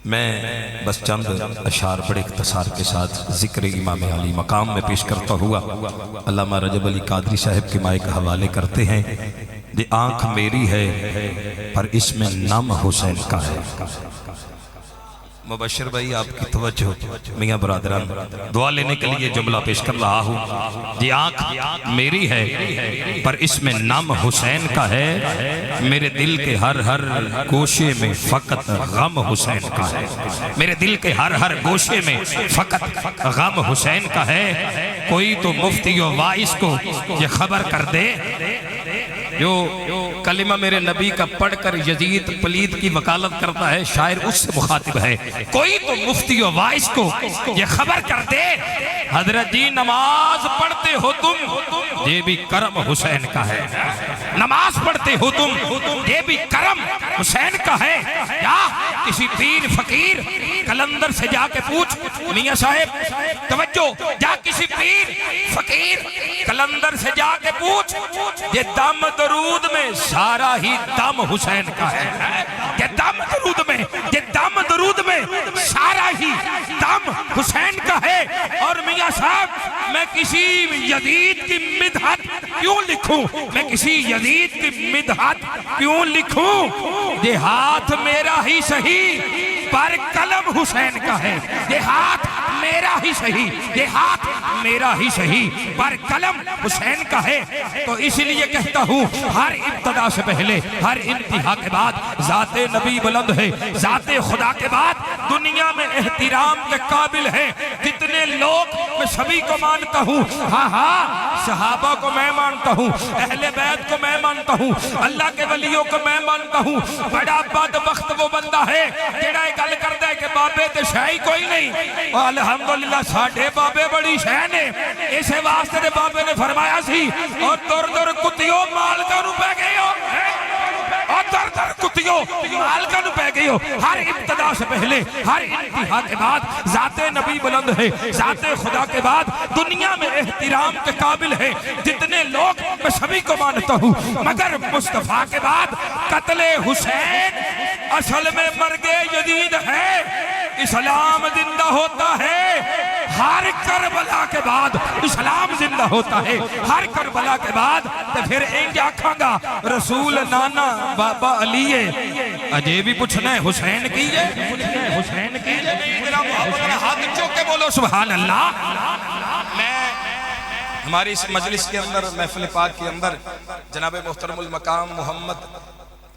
میں بس چند اشعار بڑے اختصار کے ساتھ ذکر امام علی مقام میں پیش کرتا ہوا علامہ رجب علی قادری صاحب کے مائے کا حوالے کرتے ہیں۔ یہ آنکھ میری ہے پر اس میں نام حسین کا ہے۔ مبشر بھائی آپ کی توجہ، میاں برادران دعا لینے کے لیے جملہ پیش کر رہا ہوں۔ یہ آنکھ میری ہے پر اس میں نام حسین کا ہے، میرے دل کے ہر ہر گوشے میں فقط غم حسین کا ہے، میرے دل کے ہر ہر گوشے میں فقط غم حسین کا ہے۔ کوئی تو مفتی و واعظ کو یہ خبر کر دے، جو کلمہ میرے نبی کا پڑھ کر یزید پلید کی وکالت کرتا ہے، شاعر اس سے مخاطب ہے۔ کوئی تو مفتی و واعظ کو یہ خبر کر دے، حضرت جی نماز پڑھتے ہو تم، یہ بھی کرم حسین کا ہے۔ نماز پڑھتے ہو تم، یہ بھی کرم حسین کا ہے۔ یا کسی پیر فقیر قلندر سے جا کے پوچھ، میاں صاحب توجہ، جا کسی پیر فقیر قلندر سے جا کے پوچھ، یہ دم درود میں سارا ہی دم حسین کا ہے۔ یہ دم درود میں، یہ دم درود میں سارا ہی دم حسین کا ہے۔ اور میاں صاحب میں کسی یزید کی مدحت کیوں لکھوں، میں کسی یزید کی مدحت کیوں لکھوں؟ یہ ہاتھ میرا ہی صحیح پر قلم حسین کا ہے۔ یہ ہاتھ میرا ہی صحیح، یہ ہاتھ میرا ہی صحیح پر قلم حسین کا ہے۔ تو اس لیے کہتا ہوں، ہر ابتدا سے پہلے ہر انتہا کے بعد ذات نبی بلند ہے، ذات خدا کے بعد دنیا میں احترام کے قابل ہے جتنے لوگ، میں سبھی کو مانتا ہوں، ہاں ہاں صحابہ کو میں مانتا ہوں، اہل بیت کو میں مانتا ہوں، اللہ کے ولیوں کو میں مانتا ہوں۔ بڑا بدبخت وہ بندہ ہے جڑا یہ گل کرتا ہے کہ بابے تے شاہی کوئی نہیں، اور الحمدللہ ساڑھے بابے بڑی شہ نے، اسے واسطے دے بابے نے فرمایا سی، اور در در کتیوں مالکہ نو پہ گئے ہو، اور در در کتیوں مالکہ نو پہ گئے ہو۔ ہر ابتدا سے پہلے ہر انتہا کے بعد ذات نبی بلند ہے، ذات خدا کے بعد دنیا میں احترام کے قابل ہے جتنے لوگ، میں سبھی کو مانتا ہوں، مگر مصطفیٰ کے بعد قتل حسین اصل میں مرگ یزید ہے۔ اسلام زندہ ہوتا ہے ہر کربلا کے بعد، اسلام زندہ ہوتا ہے ہر کربلا کے بعد۔ تو پھر انج آکھاں گا رسول نانا بابا علی اجے بھی پوچھنا ہے حسین کی ہے، حسین کی ہے۔ میرا محبت نے ہاتھ چوک کے بولو سبحان اللہ۔ میں ہماری اس مجلس کے اندر، محفل پاک کے اندر، جناب محترم المقام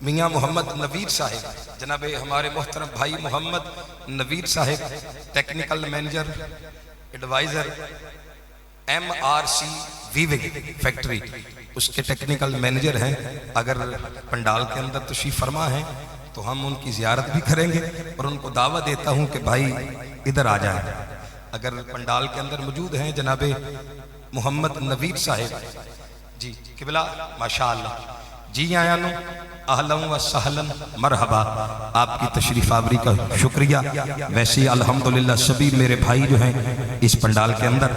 میاں محمد نویر صاحب، جناب ہمارے محترم بھائی محمد نویر صاحب، technical manager adviser MRC weaving factory, اس کے ٹیکنیکل مینیجر ہیں۔ اگر پنڈال کے اندر تشریف فرما ہے تو ہم ان کی زیارت بھی کریں گے، اور ان کو دعوت دیتا ہوں کہ بھائی ادھر آ جائیں۔ اگر پنڈال کے اندر موجود ہیں جناب محمد نویر صاحب جی قبلہ، ماشاءاللہ جی آیا نو اہلا و سہلا مرحبا، آپ کی تشریف آوری کا شکریہ۔ ویسے الحمدللہ سبھی میرے بھائی جو ہیں اس پنڈال کے اندر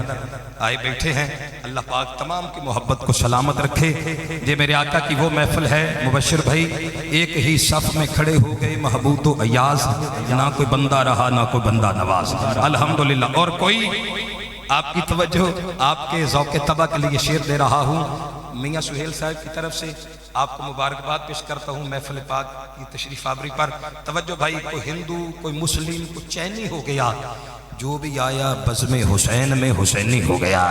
آئے بیٹھے ہیں، اللہ پاک تمام کی محبت کو سلامت رکھے۔ یہ میرے آقا کی وہ محفل ہے، مبشر بھائی ایک ہی صف میں کھڑے ہو گئے محبوب و ایاز، نہ کوئی بندہ رہا نہ کوئی بندہ نواز، الحمدللہ۔ اور کوئی آپ کی توجہ، آپ کے ذوق طبع کے لیے شعر دے رہا ہوں، میاں سہیل صاحب کی طرف سے آپ کو مبارکباد پیش کرتا ہوں محفل پاک کی تشریف آوری پر۔ توجہ بھائی، کوئی ہندو کوئی مسلم کوئی چینی ہو گیا، جو بھی آیا بزم حسین میں حسینی ہو گیا۔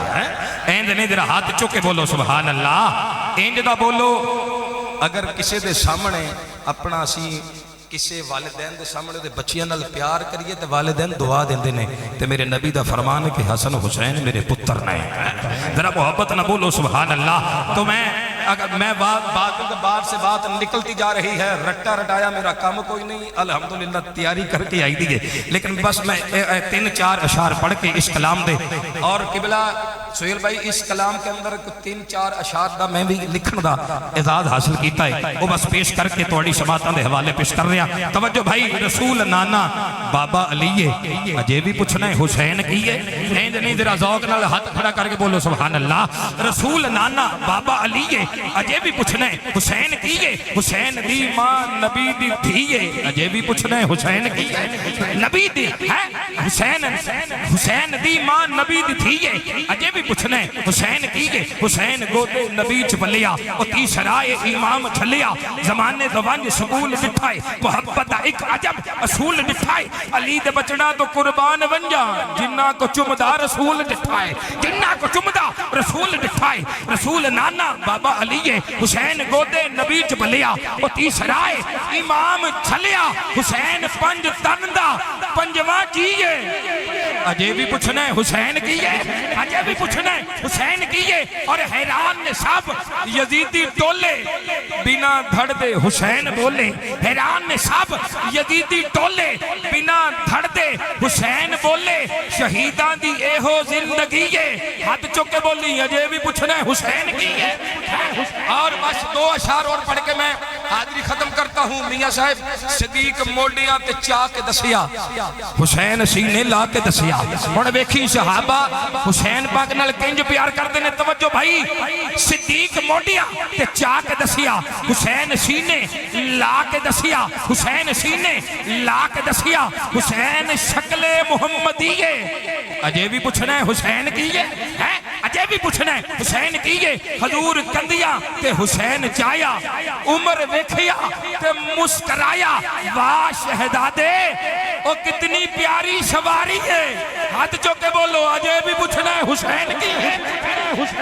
ایند نہیں ذرا ہاتھ چوکے بولو سبحان اللہ، ایند دا بولو۔ اگر کسی دے سامنے اپنا سی کسی والدین دے سامنے دے بچیاں نال پیار کریے تو والدین دعا دیندے نے، تو میرے نبی دا فرمان ہے کہ حسن حسین میرے پتر نے، ذرا محبت نہ بولو سبحان اللہ۔ تو میں بات سے بات نکلتی جا رہی ہے، رٹا رٹایا میرا کام کوئی نہیں، الحمدللہ تیاری کر کے آئی دیئے، لیکن بس میں 3-4 اشعار پڑھ کے اس کلام دے، اور قبلہ سہیل بھائی اس کلام کے اندر 3-4 اشعار دا میں بھی لکھن دا اعزاز حاصل کیتا ہے، وہ بس پیش کر کے تھوڑی سماعتاں دے حوالے پیش کر رہا۔ توجہ بھائی، رسول نانا بابا علی ہے، اجے بھی پوچھنا ہے حسین کی ہے؟ نہیں ذرا ذوق نال ہاتھ کھڑا کر کے بولو سبحان اللہ۔ رسول نانا بابا علی ہے، اجے بھی پوچھنا ہے حسین کی ہے؟ حسین دی ماں نبی دی تھی ہے، اجے بھی پوچھنا ہے حسین کی ہے؟ نبی دی ہے حسین دی ماں نبی دی تھی ہے، اجے بھی پوچھنا ہے حسین کی ہے؟ حسین گودے نبی چپلیا، او تیسرائے امام چھلیا، زمانے دوانج سکول ڈٹھائے، محبت ایک عجب اصول ڈٹھائے، علی دے بچڑا تو قربان ونجا، جنہ کو چمدہ رسول ڈٹھائے، جنہ کو چمدہ رسول ڈٹھائے۔ رسول نانا بابا علی ہے، حسین گودے نبی چپلیا، او تیسرائے امام چھلیا، حسین پنج تندہ پنجواں جیے، اجے بھی پوچھنا ہے حسین کی ہے؟ اجے بھی پوچھنا ہے حسین کی ہے؟ اور حیران نے سب یزیدی ٹولے بنا دھڑ دے حسین بولے، حیران نے سب یزیدی ٹولے بنا دھڑ دے حسین بولے، شہیدان دی اے ہو زندگی ہے، ہاتھ چکے بولی اجے بھی پوچھنا ہے حسین کی ہے؟ اور بس 2 اشعار اور پڑھ کے میں حاضری ختم کرتا ہوں۔ میاں صاحب صدیق موڈیاں تے چاہ کے دسیا، حسین سینے لا کے دسیا، اور ویکھی صحابہ حسین پاک نال کنج پیار کر دینے۔ توجہ بھائی، صدیق موڈیاں تے چاہ کے دسیا، حسین سینے لا کے دسیا، حسین سینے لا کے دسیا، حسین شکل محمدی ہے، اجے بھی پوچھنا ہے حسین کی ہے؟ اجے بھی پوچھنا ہے حسین کی ہے؟ حضور کندیا تے حسین چایا، عمر ویکھیا تے مسکرایا، واہ شہدادے او کتنی پیاری سواری ہے، ہاتھ چوکے بولو اجے بھی پوچھنا ہے حسین کی ہے؟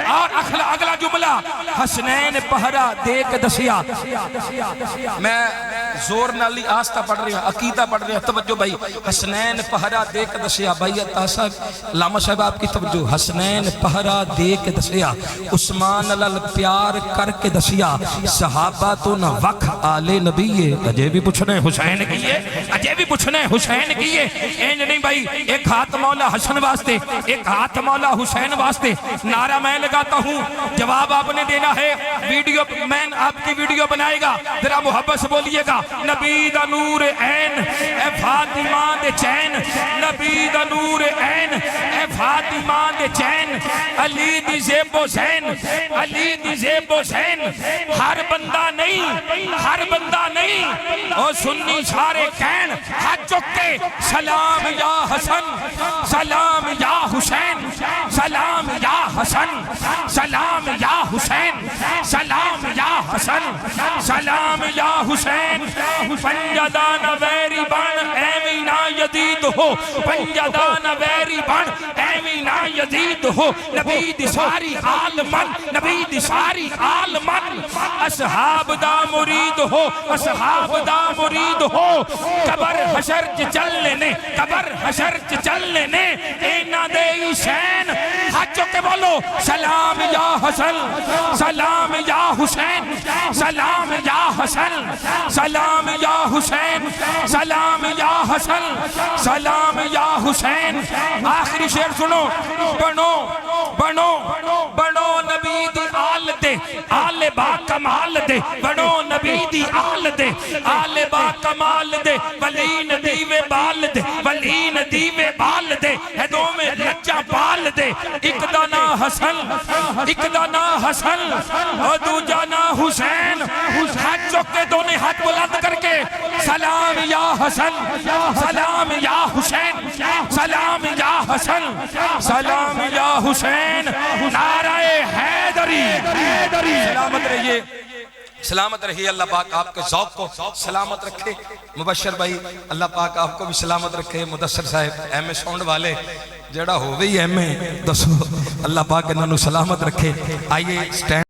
اور اگلا جملہ، حسنین پہرا دے کے دسیا۔ میں زور نالی آستہ پڑھ رہی ہوں، عقیدہ پڑھ رہی ہوں، توجہ بھائی، حسنین پہرا دے کے دسیا۔ بھائی عطا صاحب علامہ صاحب آپ کی توجہ، حسنین پہرا دے کے دسیا، عثمان لال پیار کر کے دسیا، صحابہ تو نہ وقت آل نبی ہے، اجے بھی پوچھنا ہے حسین کی ہے؟ اجے بھی پوچھنا ہے حسین کی ہے؟ اینج نہیں بھائی، ایک ہاتھ مولا حسن واسطے، ایک ہاتھ مولا حسین واسطے، نعرہ میں لگاتا ہوں، جواب آپ نے دینا ہے، ویڈیو مین آپ کی ویڈیو بنائے گا، ذرا محبت سے بولیے گا، نبی دا نور عین اے فاطمہ دے چین، نبی دا نور عین اے فاطمہ دے چین، علی دی زیب و زین، علی دی زیب و زین، ہر بندہ نہیں، ہر بندہ نہیں، او سنی سارے کین، ہاتھ چکے سلام یا حسن، سلام یا حسین، سلام یا حسن، سلام یا حسین، سلام یا حسن، سلام یا حسین، پنجدان ویری بن ایمینا یدید ہو، پنجدان ویری بن ایمینا یدید ہو، نبی دی ساری عالمن، نبی دی ساری عالمن، اصحاب دا مرید ہو، اصحاب دا مرید ہو، قبر حشر چل لینے، قبر حشر چل لینے، اینا دے حسین، ہاتھ چکے بولو سلام یا حسن، سلام یا حسین، سلام یا حسن، سلام یا حسین، سلام یا حسن، سلام یا حسین۔ آخری شعر سنو، بنو بنو بنو نبی دی آل دے، آل با کمال دے، بنو نبی دی آل دے، آل با کمال دے، ولین دیوے بال دے، ولین دیوے بال دے، ہدوں میں لچا بال دے، ایک دانا حسن، ایک دانا حسن، اور دو جانا حسین، ہاتھ چکے دونے ہاتھ بلند کر کے، سلام یا حسن، سلام یا حسین، سلام یا حسن، سلام یا حسین، نعرہ حیدری، سلامت رہیے، سلامت رہیے، اللہ پاک آپ کے ذوق کو سلامت رکھے، مبشر بھائی اللہ پاک آپ کو بھی سلامت رکھے، مدثر صاحب ایم اے ساؤنڈ والے جڑا ہو گئی ایم اے دسو اللہ پاک انہوں سلامت رکھے۔ آئیے سٹینڈ